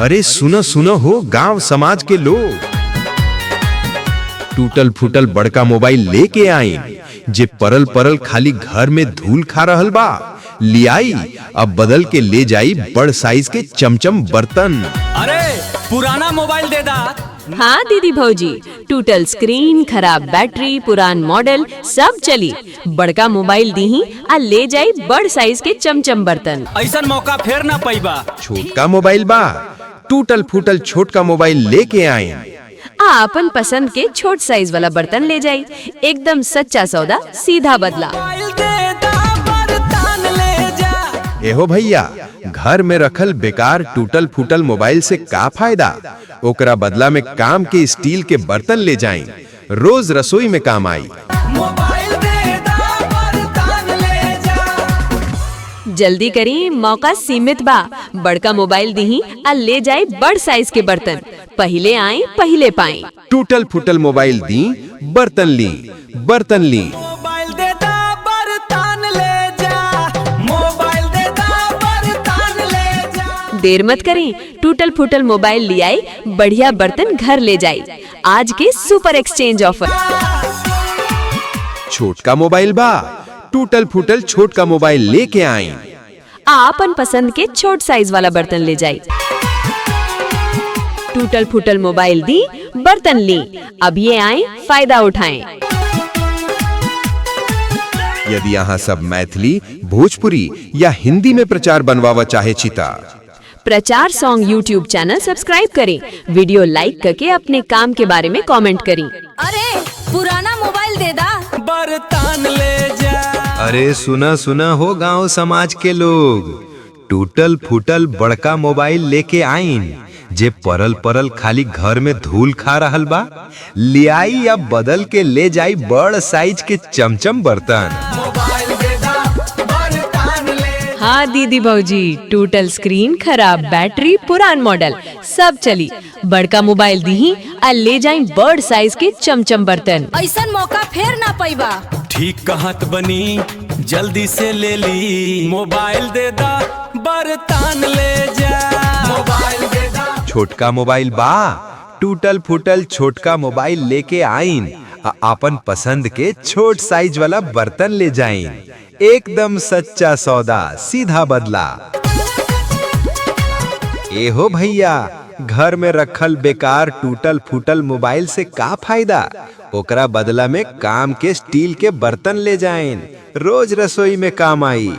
अरे सुनो सुनो हो गांव समाज के लोग, टूटल फूटल बड़का मोबाइल लेके आई जे परल परल खाली घर में धूल खा रहल बा। लियाई अब बदल के ले जाई बड़ साइज के चमचम बर्तन। अरे पुराना मोबाइल दे दा। हाँ दीदी भौजी, टूटल स्क्रीन, खराब बैटरी, पुरान मॉडल सब चली। बड़का मोबाइल दीही आ ले जाई बड़ साइज के चमचम बर्तन। ऐसा मौका फेर ना पैबा। छोटका मोबाइल बा, टूटल फूटल छोटका मोबाइल लेके आए। अपन पसंद के छोट साइज वाला बर्तन ले जाई। एकदम सच्चा सौदा, सीधा बदला। एहो भैया, घर में रखल बेकार टूटल फूटल मोबाइल से का फायदा? ओकरा बदला में काम के स्टील के बर्तन ले जाएं, रोज रसोई में काम आई। जल्दी करी, मौका सीमित बा। बड़का मोबाइल दीही आ ले जाए बड़ साइज के बर्तन। पहले आए पहले पाए। टूटल फूटल मोबाइल दी, बर्तन ली, बर्तन ली। देर मत करें, टूटल फूटल मोबाइल ले आई, बढ़िया बर्तन घर ले जाई। आज के सुपर एक्सचेंज ऑफर। छोटका मोबाइल बा, टूटल फूटल छोटका मोबाइल लेके आई। आपन पसंद के छोट साइज वाला बर्तन ले जाई। टूटल फूटल मोबाइल दी, बर्तन ली। अब ये आए, फायदा उठाएं। यदि यहाँ सब मैथिली, भोजपुरी या हिंदी में प्रचार बनवावा चाहे चिता, प्रचार सॉन्ग यूट्यूब चैनल सब्सक्राइब करें। वीडियो लाइक करके अपने काम के बारे में कमेंट करें। अरे पुराना मोबाइल दे दा, बर्तन ले जा। अरे सुना सुना हो गांव समाज के लोग, टूटल फूटल बड़का मोबाइल लेके आईन जे परल परल खाली घर में धूल खा रहल बा। लियाई या बदल के ले जाई बड़ साइज के चमचम बर्तन। हाँ दीदी भौजी, टूटल स्क्रीन, खराब बैटरी, पुरान मॉडल सब चली। बड़का मोबाइल दीही आ ले जाई बड़ साइज के चमचम बर्तन। ऐसा मौका फेर ना पैबा। ठीक कहत बनी, जल्दी से ले ली। मोबाइल दे दा, बर्तन ले जा। मोबाइल दे दा। छोटका मोबाइल बा, टूटल फूटल छोटका मोबाइल लेके आईन। अपन पसंद के छोट साइज वाला बर्तन ले जाइन। एकदम सच्चा सौदा, सीधा बदला। एहो भैया, घर में रखल बेकार टूटल फूटल मोबाइल से का फायदा? ओकरा बदला में काम के स्टील के बर्तन ले जाएं, रोज रसोई में काम आई।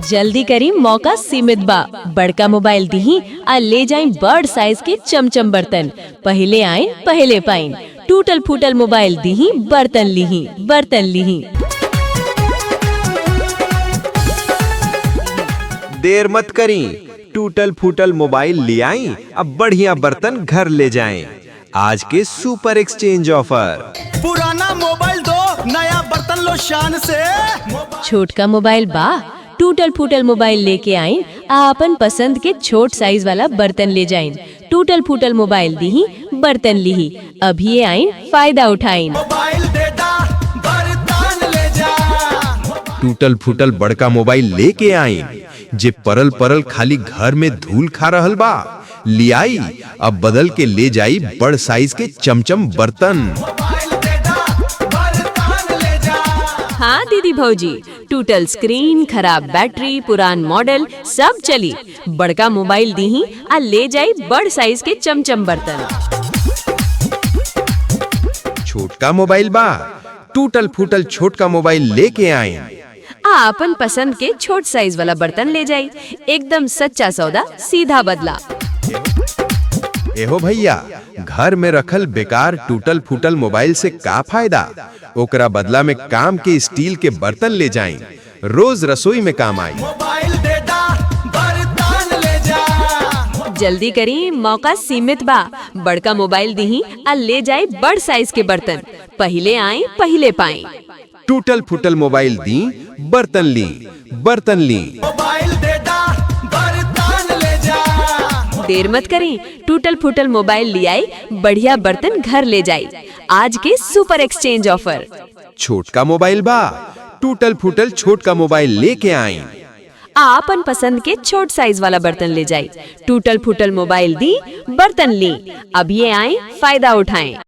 जल्दी करी, मौका सीमित बा। बड़का मोबाइल दीही आ ले जाई बड़ साइज के चमचम बर्तन। पहले आए पहले पाइन। टूटल फूटल मोबाइल दीही, बर्तन लीही, बर्तन लीही। देर मत करी, टूटल फूटल मोबाइल ले आई, अब बढ़िया बर्तन घर ले जाएं। आज के सुपर एक्सचेंज ऑफर। पुराना मोबाइल दो, नया बर्तन लो शान से। छोटका मोबाइल बा, टूटल फूटल मोबाइल लेके आइन। अपन पसंद के छोट साइज वाला बर्तन ले जाइन। टूटल फूटल मोबाइल दीही, बर्तन लीही। अभी ये आइन, फायदा उठाइन। मोबाइल दे दा, बर्तन ले जा। टूटल फूटल बड़का मोबाइल लेके आईन जे परल परल खाली घर में धूल खा रहल बा। लियाई अब बदल के ले जाई बड़ साइज के चमचम बर्तन। हाँ दीदी भौजी, टूटल स्क्रीन, खराब बैटरी, पुरान मॉडल सब चली। बड़का मोबाइल दीही आ ले जाई बड़ साइज के चमचम बर्तन। छोटका मोबाइल बा, टूटल फूटल छोटका मोबाइल लेके आए। अपन पसंद के छोट साइज वाला बर्तन ले जाई। एकदम सच्चा सौदा, सीधा बदला। एहो भैया, घर में रखल बेकार टूटल फूटल मोबाइल से का फायदा? ओकरा बदला में काम के स्टील के बर्तन ले जाएं, रोज रसोई में काम आई। मोबाइल दे दा, बर्तन ले जा। जल्दी करी, मौका सीमित बा। बड़का मोबाइल दीही आ ले जाए बड़ साइज के बर्तन। पहले आए पहले पाए। टूटल फूटल मोबाइल दी, बर्तन ली, बर्तन ली। मोबाइल दे दा, बर्तन ले जा। देर मत करें, टूटल फूटल मोबाइल ले आई, बढ़िया बर्तन घर ले जाई। आज के सुपर एक्सचेंज ऑफर। छोटका मोबाइल बा, टूटल फूटल छोटका मोबाइल लेके आईन। आपन पसंद के छोट साइज वाला बर्तन ले जाए। टूटल फूटल मोबाइल दी, बर्तन ली। अब ये आए, फायदा उठाएं।